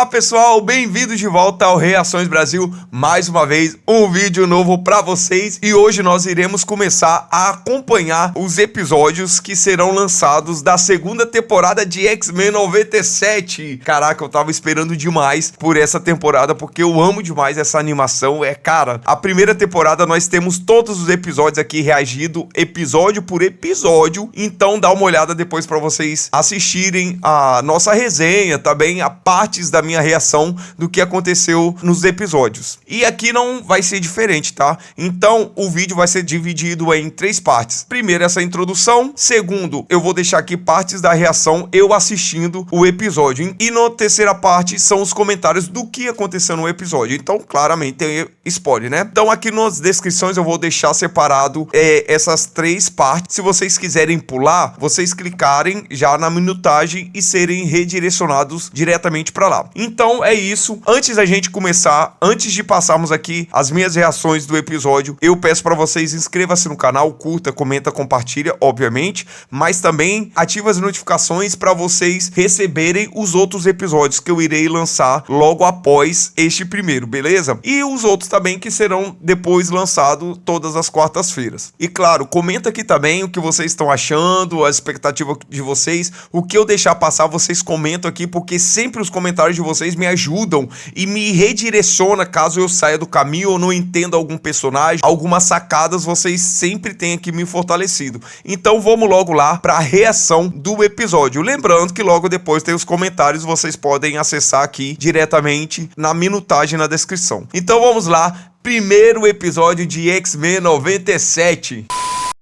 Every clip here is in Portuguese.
Olá pessoal, bem-vindos de volta ao Reações Brasil, mais uma vez um vídeo novo pra vocês e hoje nós iremos começar a acompanhar os episódios que serão lançados da segunda temporada de X-Men 97. Caraca, eu tava esperando demais por essa temporada porque eu amo demais essa animação. Cara, a primeira temporada nós temos todos os episódios aqui reagido, episódio por episódio, então dá uma olhada depois pra vocês assistirem a nossa resenha, também a partes da minha reação do que aconteceu nos episódios. E aqui não vai ser diferente, tá? Então o vídeo vai ser dividido em 3 partes. Primeiro, essa introdução. Segundo, eu vou deixar aqui partes da reação eu assistindo o episódio. E na terceira parte são os comentários do que aconteceu no episódio. Então, claramente tem spoiler, né? Então aqui nas descrições eu vou deixar separado essas 3 partes. Se vocês quiserem pular, vocês clicarem já na minutagem e serem redirecionados diretamente para lá. Então é isso. Antes da gente começar, antes de passarmos aqui as minhas reações do episódio, eu peço para vocês inscreva-se no canal, curta, comenta, compartilha, obviamente, mas também ativa as notificações para vocês receberem os outros episódios que eu irei lançar logo após este primeiro, beleza? E os outros também que serão depois lançados todas as quartas-feiras. E claro, comenta aqui também o que vocês estão achando, a expectativa de vocês, o que eu deixar passar, vocês comentam aqui, porque sempre os comentários de vocês me ajudam e me redireciona caso eu saia do caminho ou não entenda algum personagem, algumas sacadas vocês sempre têm aqui me fortalecido. Então vamos logo lá para a reação do episódio. Lembrando que logo depois tem os comentários, vocês podem acessar aqui diretamente na minutagem na descrição. Então vamos lá, primeiro episódio de X-Men 97.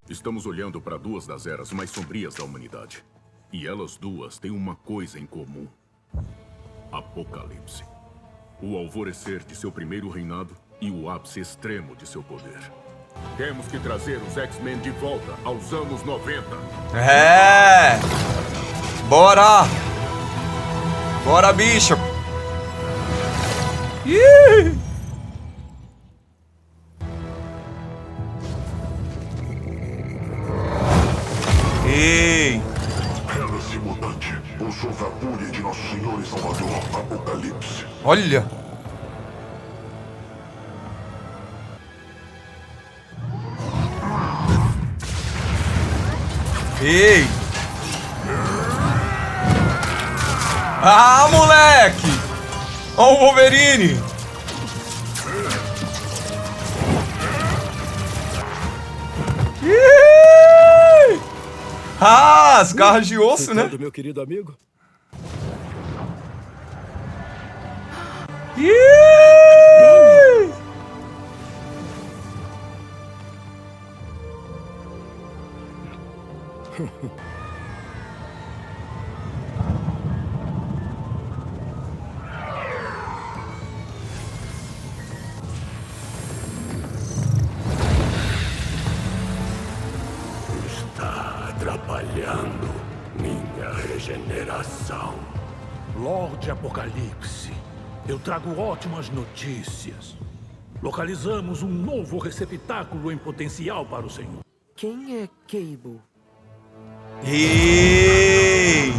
Estamos olhando para 2 das eras mais sombrias da humanidade. E elas duas têm uma coisa em comum. Apocalipse. O alvorecer de seu primeiro reinado e o ápice extremo de seu poder. Temos que trazer os X-Men de volta aos anos 90. Bora! Bora, bicho! Ih! Ei! Revela-se, mutante. Eu sou Vapúria de nosso Senhor e Salvador, Apocalipse. Olha! Ei! Ah, moleque! Ó o Wolverine! Ih! Ah, as garras de osso, né? Meu querido amigo. Ih! Está atrapalhando minha regeneração. Lorde Apocalipse, eu trago ótimas notícias. Localizamos um novo receptáculo em potencial para o Senhor. Quem é Cable? Ei!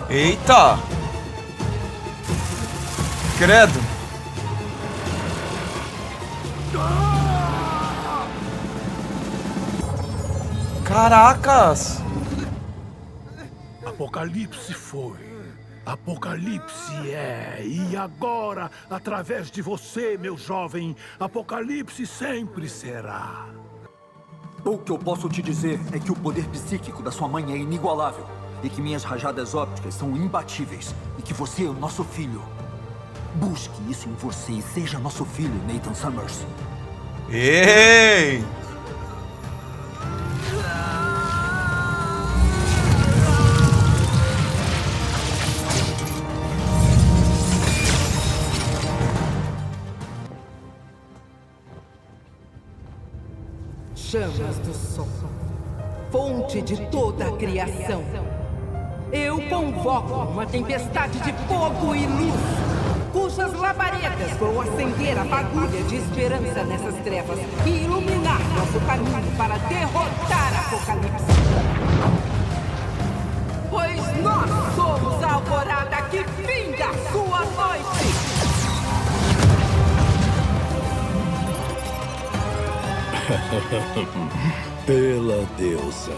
Eita! Credo! Caracas! Apocalipse foi. Apocalipse é. E agora, através de você, meu jovem, Apocalipse sempre será. O que eu posso te dizer é que o poder psíquico da sua mãe é inigualável. E que minhas rajadas ópticas são imbatíveis. E que você é o nosso filho. Busque isso em você e seja nosso filho, Nathan Summers. Ei! Chamas do sol, fonte de toda a criação. Eu convoco uma tempestade de fogo e luz. cujas labaredas vão acender a fagulha de esperança nessas trevas e iluminar nosso caminho para derrotar Apocalipse. Pois nós somos a alvorada que finda a sua noite. Pela deusa.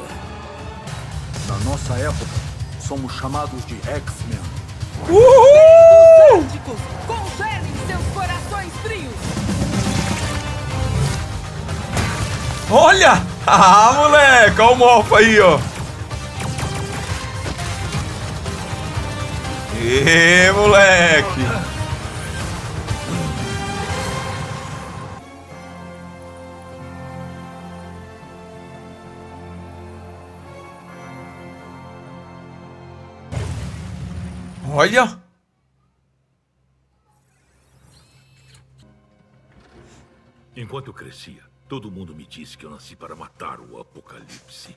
Na nossa época, somos chamados de X-Men. Céticos, congelem seus corações frios. Olha! Ah, moleque! Olha o Morph aí, ó. Ê, moleque! Olha! Enquanto eu crescia, todo mundo me disse que eu nasci para matar o Apocalipse.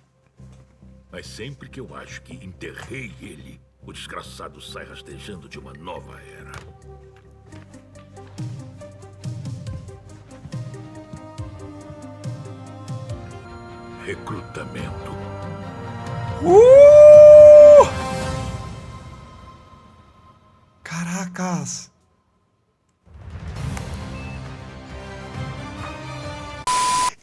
Mas sempre que eu acho que enterrei ele, o desgraçado sai rastejando de uma nova era. Recrutamento. Caracas!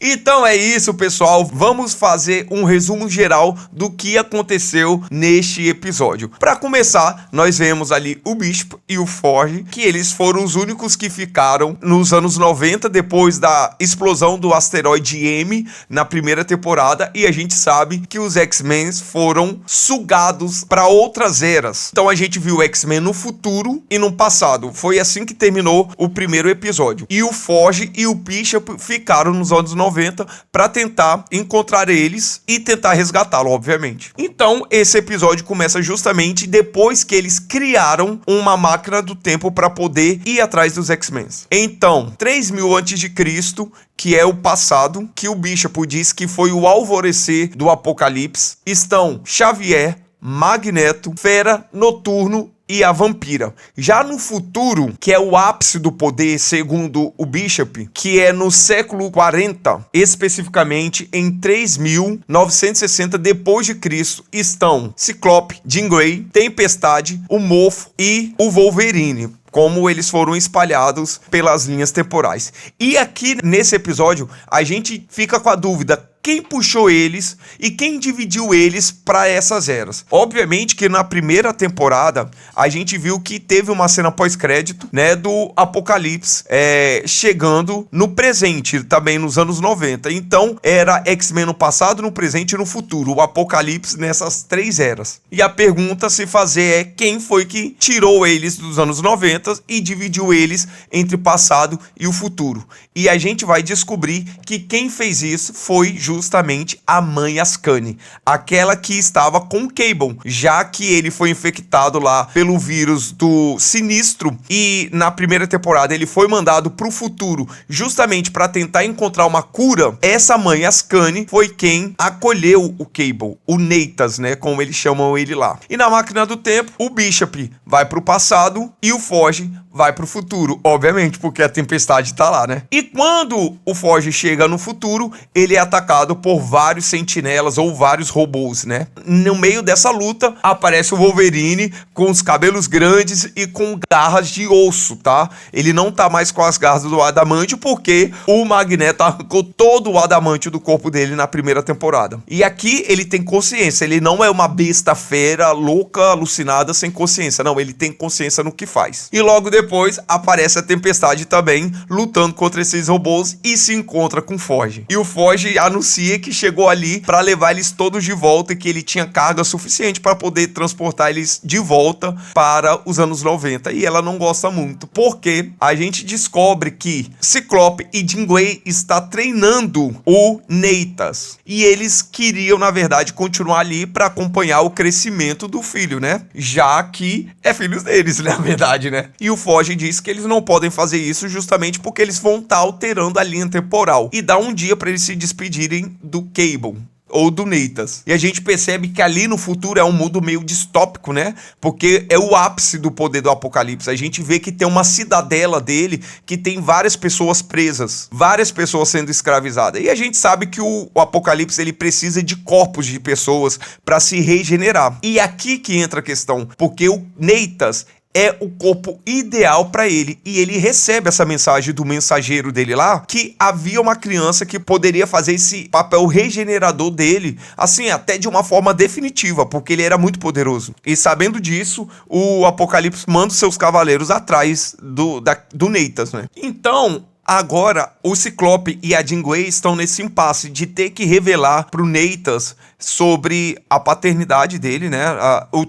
Então é isso, pessoal. Vamos fazer um resumo geral do que aconteceu neste episódio. Para começar, nós vemos ali o Bishop e o Forge, que eles foram os únicos que ficaram nos anos 90, depois da explosão do asteroide M na primeira temporada, e a gente sabe que os X-Men foram sugados para outras eras. Então a gente viu o X-Men no futuro e no passado. Foi assim que terminou o primeiro episódio. E o Forge e o Bishop ficaram nos anos 90 para tentar encontrar eles e tentar resgatá-lo, obviamente. Então, esse episódio começa justamente depois que eles criaram uma máquina do tempo para poder ir atrás dos X-Men. Então, 3000 a.C., que é o passado, que o Bishop diz que foi o alvorecer do Apocalipse, estão Xavier, Magneto, Fera, Noturno e a Vampira. Já no futuro, que é o ápice do poder, segundo o Bishop, que é no século 40, especificamente em 3960 depois de Cristo, estão Ciclope, Jean Grey, Tempestade, o Morfo e o Wolverine, como eles foram espalhados pelas linhas temporais. E aqui nesse episódio, a gente fica com a dúvida: quem puxou eles e quem dividiu eles para essas eras? Obviamente que na primeira temporada a gente viu que teve uma cena pós-crédito, né, do Apocalipse chegando no presente, também nos anos 90. Então era X-Men no passado, no presente e no futuro. O Apocalipse nessas três eras. E a pergunta a se fazer é: quem foi que tirou eles dos anos 90 e dividiu eles entre o passado e o futuro? E a gente vai descobrir que quem fez isso foi justamente a mãe Ascani, aquela que estava com Cable, já que ele foi infectado lá pelo vírus do Sinistro, e na primeira temporada ele foi mandado pro futuro justamente para tentar encontrar uma cura. Essa mãe Ascani foi quem acolheu o Cable, o Neitas, né, como eles chamam ele lá. E na máquina do tempo, o Bishop vai pro passado e o Forge vai pro futuro, obviamente, porque a Tempestade tá lá, né? E quando o Forge chega no futuro, ele é atacado por vários sentinelas ou vários robôs, né? No meio dessa luta, aparece o Wolverine com os cabelos grandes e com garras de osso, tá? Ele não tá mais com as garras do adamante porque o Magneto arrancou todo o adamante do corpo dele na primeira temporada. E aqui ele tem consciência, ele não é uma besta fera, louca, alucinada, sem consciência. Não, ele tem consciência no que faz. E logo depois aparece a Tempestade também, lutando contra esses robôs, e se encontra com o Forge. E o Forge anuncia que chegou ali para levar eles todos de volta e que ele tinha carga suficiente para poder transportar eles de volta para os anos 90. E ela não gosta muito, porque a gente descobre que Ciclope e Jean Grey está treinando o Neitas. E eles queriam, na verdade, continuar ali para acompanhar o crescimento do filho, né? Já que é filho deles, na verdade, né? E o Forge diz que eles não podem fazer isso justamente porque eles vão estar alterando a linha temporal e dá um dia para eles se despedirem do Cable. ou do Neytas. E a gente percebe que ali no futuro é um mundo meio distópico, né? Porque é o ápice do poder do Apocalipse. A gente vê que tem uma cidadela dele que tem várias pessoas presas, várias pessoas sendo escravizadas. E a gente sabe que o Apocalipse ele precisa de corpos de pessoas para se regenerar. E aqui que entra a questão, porque o Neytas é o corpo ideal para ele, e ele recebe essa mensagem do mensageiro dele lá, que havia uma criança que poderia fazer esse papel regenerador dele, assim, até de uma forma definitiva, porque ele era muito poderoso. E sabendo disso, o Apocalipse manda os seus cavaleiros atrás do Neytas, né? Então, agora, o Ciclope e a Jean Grey estão nesse impasse de ter que revelar pro Neytas sobre a paternidade dele, né?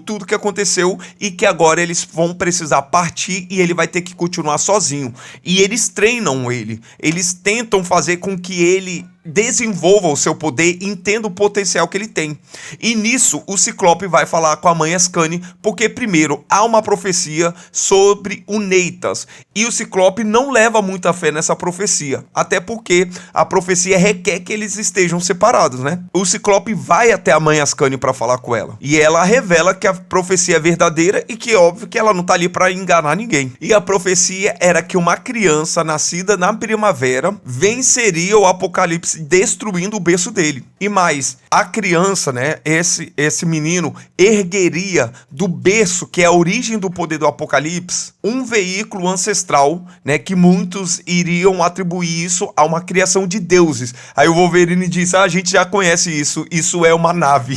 Tudo que aconteceu, e que agora eles vão precisar partir e ele vai ter que continuar sozinho. E eles treinam ele, eles tentam fazer com que ele desenvolva o seu poder, entenda o potencial que ele tem. E nisso o Ciclope vai falar com a mãe Ascani, porque primeiro há uma profecia sobre o Neytas, e o Ciclope não leva muita fé nessa profecia, até porque a profecia requer que eles estejam separados, né? O Ciclope vai até a mãe Ascani para falar com ela, e ela revela que a profecia é verdadeira e que é óbvio que ela não tá ali para enganar ninguém. E a profecia era que uma criança nascida na primavera venceria o Apocalipse, destruindo o berço dele. E mais, a criança, né, esse menino ergueria do berço, que é a origem do poder do Apocalipse, um veículo ancestral, né, que muitos iriam atribuir isso a uma criação de deuses. Aí o Wolverine diz: a gente já conhece isso é uma nave.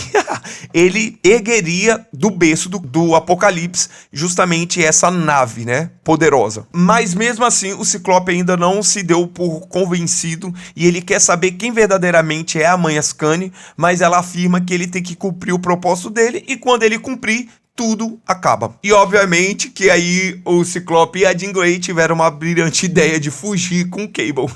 Ele ergueria do berço do Apocalipse justamente essa nave, né, poderosa. Mas mesmo assim, o Ciclope ainda não se deu por convencido, e ele quer saber quem verdadeiramente é a mãe Ascani, mas ela afirma que ele tem que cumprir o propósito dele, e quando ele cumprir, tudo acaba. E obviamente que aí o Ciclope e a Jean Grey tiveram uma brilhante ideia de fugir com o Cable.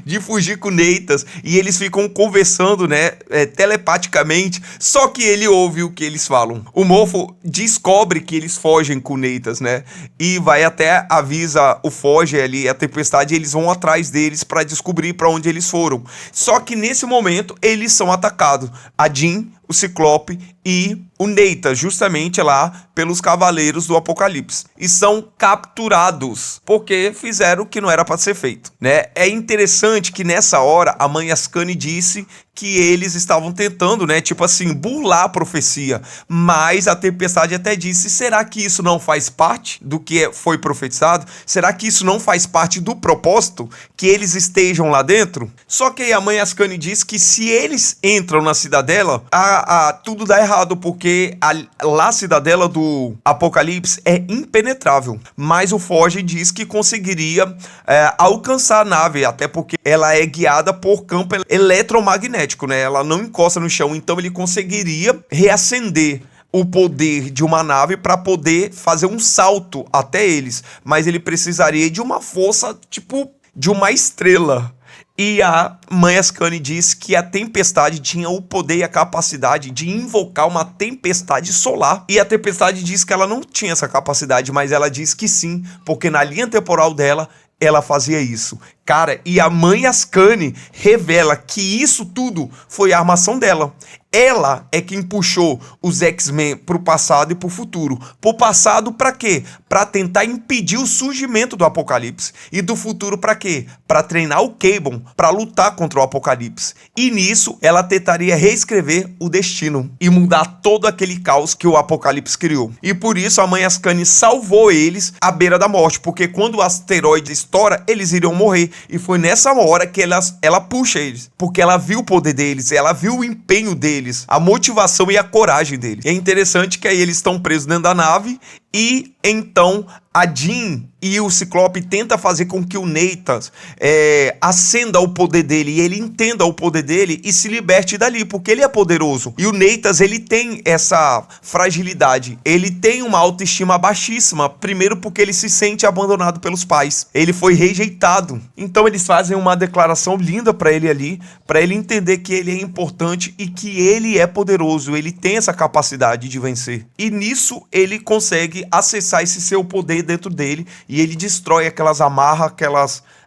De fugir com o Neytas, e eles ficam conversando, né, telepaticamente, só que ele ouve o que eles falam. O Morpho descobre que eles fogem com o Neytas, né, e vai até avisa o Foge ali, a Tempestade, e eles vão atrás deles para descobrir para onde eles foram. Só que nesse momento eles são atacados. A Jean, o Ciclope e o Neytas, justamente lá pelos Cavaleiros do Apocalipse, e são capturados porque fizeram o que não era para ser feito, né? É interessante que nessa hora a mãe Ascani disse que eles estavam tentando, né, tipo assim, burlar a profecia, mas a Tempestade até disse: será que isso não faz parte do que foi profetizado? Será que isso não faz parte do propósito que eles estejam lá dentro? Só que aí a mãe Ascani diz que se eles entram na cidadela, tudo dá errado, porque a cidadela do Apocalipse é impenetrável, mas o Foge diz que conseguiria alcançar a nave, até porque ela é guiada por campo eletromagnético, né? Ela não encosta no chão, então ele conseguiria reacender o poder de uma nave para poder fazer um salto até eles, mas ele precisaria de uma força tipo de uma estrela. E a mãe Ascani diz que a Tempestade tinha o poder e a capacidade de invocar uma tempestade solar. E a Tempestade diz que ela não tinha essa capacidade, mas ela diz que sim, porque na linha temporal dela, ela fazia isso. Cara, e a mãe Ascani revela que isso tudo foi a armação dela. Ela é quem puxou os X-Men pro passado e pro futuro. Pro passado pra quê? Pra tentar impedir o surgimento do Apocalipse. E do futuro pra quê? Pra treinar o Cable, pra lutar contra o Apocalipse. E nisso ela tentaria reescrever o destino e mudar todo aquele caos que o Apocalipse criou. E por isso a mãe Ascani salvou eles à beira da morte, porque quando o asteroide estoura, eles iriam morrer. E foi nessa hora que ela puxa eles, porque ela viu o poder deles, ela viu o empenho deles, a motivação e a coragem deles. E é interessante que aí eles estão presos dentro da nave, e então a Jean e o Ciclope tentam fazer com que o Neytas acenda o poder dele, e ele entenda o poder dele e se liberte dali, porque ele é poderoso. E o Neytas, ele tem essa fragilidade, ele tem uma autoestima baixíssima, primeiro porque ele se sente abandonado pelos pais, ele foi rejeitado. Então eles fazem uma declaração linda pra ele ali, pra ele entender que ele é importante e que ele é poderoso, ele tem essa capacidade de vencer. E nisso ele consegue acessar esse seu poder dentro dele e ele destrói aquelas amarras,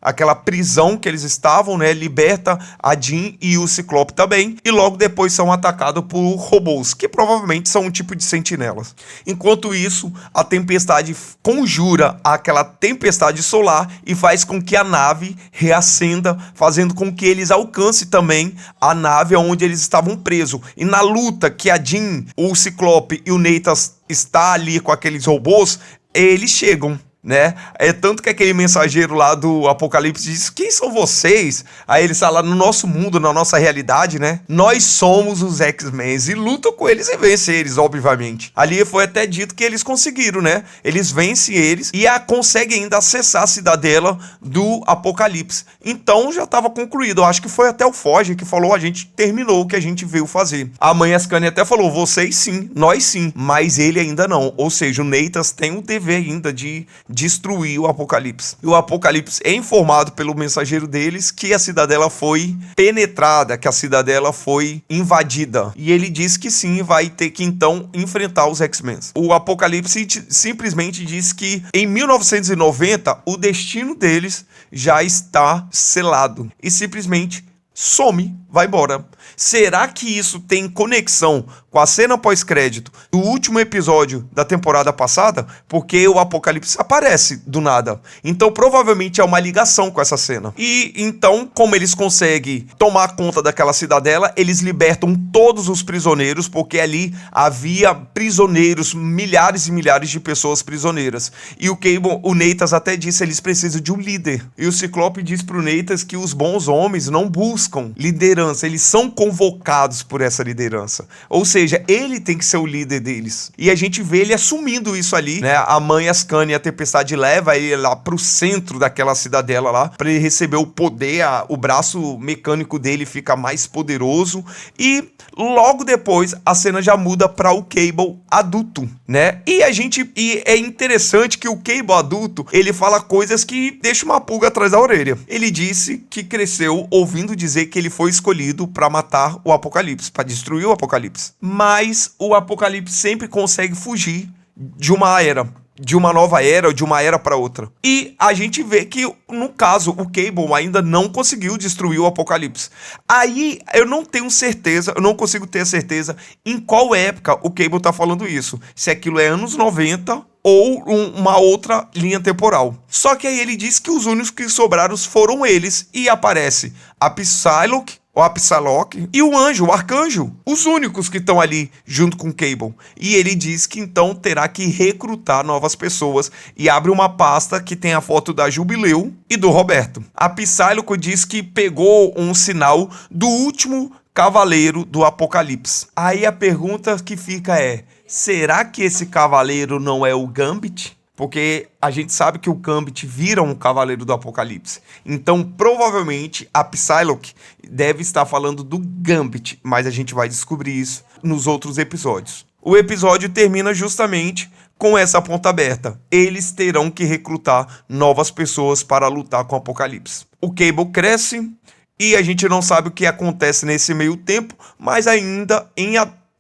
aquela prisão que eles estavam, né? Liberta a Jean e o Ciclope também, e logo depois são atacados por robôs, que provavelmente são um tipo de sentinelas. Enquanto isso, a tempestade conjura aquela tempestade solar e faz com que a nave reacenda, fazendo com que eles alcancem também a nave onde eles estavam presos. E na luta que a Jean, o Ciclope e o Neytas está ali com aqueles robôs, eles chegam, né? É tanto que aquele mensageiro lá do Apocalipse diz: quem são vocês? Aí eles falam: no nosso mundo, na nossa realidade, né? Nós somos os X-Men, e lutam com eles e vencem eles, obviamente. Ali foi até dito que eles conseguiram, né? Eles vencem eles e conseguem ainda acessar a cidadela do Apocalipse. Então já estava concluído. Eu acho que foi até o Forge que falou: a gente terminou o que a gente veio fazer. A mãe Ascani até falou: vocês sim, nós sim, mas ele ainda não. Ou seja, o Neytas tem o dever ainda de destruir o Apocalipse. E o Apocalipse é informado pelo mensageiro deles que a cidadela foi penetrada, que a cidadela foi invadida. E ele diz que sim, vai ter que então enfrentar os X-Men. O Apocalipse simplesmente diz que em 1990 o destino deles já está selado. E simplesmente some, vai embora. Será que isso tem conexão com a cena pós-crédito do último episódio da temporada passada? Porque o Apocalipse aparece do nada. Então provavelmente é uma ligação com essa cena. E então, como eles conseguem tomar conta daquela cidadela, eles libertam todos os prisioneiros, porque ali havia prisioneiros, milhares e milhares de pessoas prisioneiras. E o Cable, o Neytas até disse: eles precisam de um líder. E o Ciclope diz pro Neytas que os bons homens não buscam liderança, eles são convocados por essa liderança. Ou seja, ele tem que ser o líder deles. E a gente vê ele assumindo isso ali, né? A mãe Ascani e a Tempestade leva ele lá pro centro daquela cidadela lá, para ele receber o poder, o braço mecânico dele fica mais poderoso. E logo depois a cena já muda para o Cable adulto, né? E é interessante que o Cable adulto, ele fala coisas que deixam uma pulga atrás da orelha. Ele disse que cresceu ouvindo dizer que ele foi escolhido para matar o Apocalipse, para destruir o Apocalipse. Mas o Apocalipse sempre consegue fugir de uma era, de uma nova era ou de uma era para outra. E a gente vê que, no caso, o Cable ainda não conseguiu destruir o Apocalipse. Aí eu não tenho certeza, eu não consigo ter certeza em qual época o Cable tá falando isso. Se aquilo é anos 90 ou uma outra linha temporal. Só que aí ele diz que os únicos que sobraram foram eles, e aparece a Psylocke, a Psylocke e o anjo, o arcanjo, os únicos que estão ali junto com o Cable. E ele diz que então terá que recrutar novas pessoas e abre uma pasta que tem a foto da Jubileu e do Roberto. A Psylocke diz que pegou um sinal do último cavaleiro do Apocalipse. Aí a pergunta que fica é: será que esse cavaleiro não é o Gambit? Porque a gente sabe que o Gambit vira um cavaleiro do Apocalipse. Então, provavelmente, a Psylocke deve estar falando do Gambit, mas a gente vai descobrir isso nos outros episódios. O episódio termina justamente com essa ponta aberta. Eles terão que recrutar novas pessoas para lutar com o Apocalipse. O Cable cresce e a gente não sabe o que acontece nesse meio tempo, mas ainda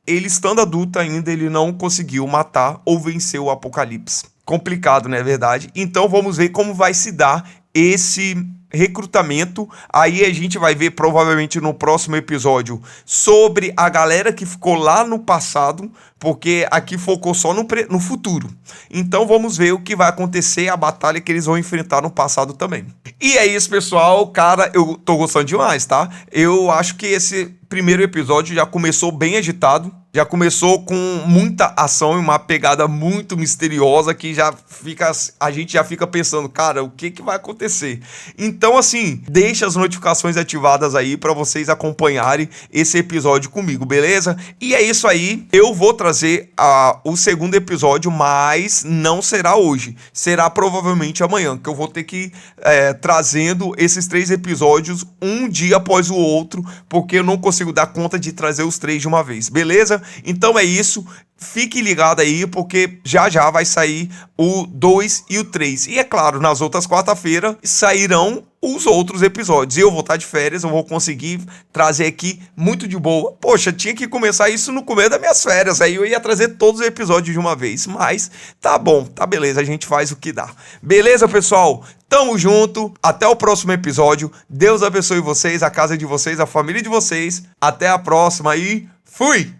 ele estando adulto ainda, ele não conseguiu matar ou vencer o Apocalipse. Complicado, não é verdade? Então vamos ver como vai se dar esse recrutamento. Aí a gente vai ver provavelmente no próximo episódio sobre a galera que ficou lá no passado, porque aqui focou só no futuro. Então vamos ver o que vai acontecer, a batalha que eles vão enfrentar no passado também. E é isso, pessoal. Cara, eu tô gostando demais, tá? Eu acho que esse primeiro episódio já começou bem agitado. Já começou com muita ação e uma pegada muito misteriosa que a gente já fica pensando, cara, o que vai acontecer? Então, assim, deixa as notificações ativadas aí para vocês acompanharem esse episódio comigo, beleza? E é isso aí, eu vou trazer o segundo episódio, mas não será hoje. Será provavelmente amanhã, que eu vou ter que ir trazendo esses 3 episódios um dia após o outro, porque eu não consigo dar conta de trazer os 3 de uma vez, beleza? Então é isso, fique ligado aí, porque já vai sair o 2 e o 3. E é claro, nas outras quarta-feiras sairão os outros episódios. Eu vou estar de férias, eu vou conseguir trazer aqui muito de boa. Poxa, tinha que começar isso no começo das minhas férias, aí eu ia trazer todos os episódios de uma vez, mas tá bom, tá beleza, a gente faz o que dá. Beleza, pessoal? Tamo junto, até o próximo episódio. Deus abençoe vocês, a casa de vocês, a família de vocês. Até a próxima e fui!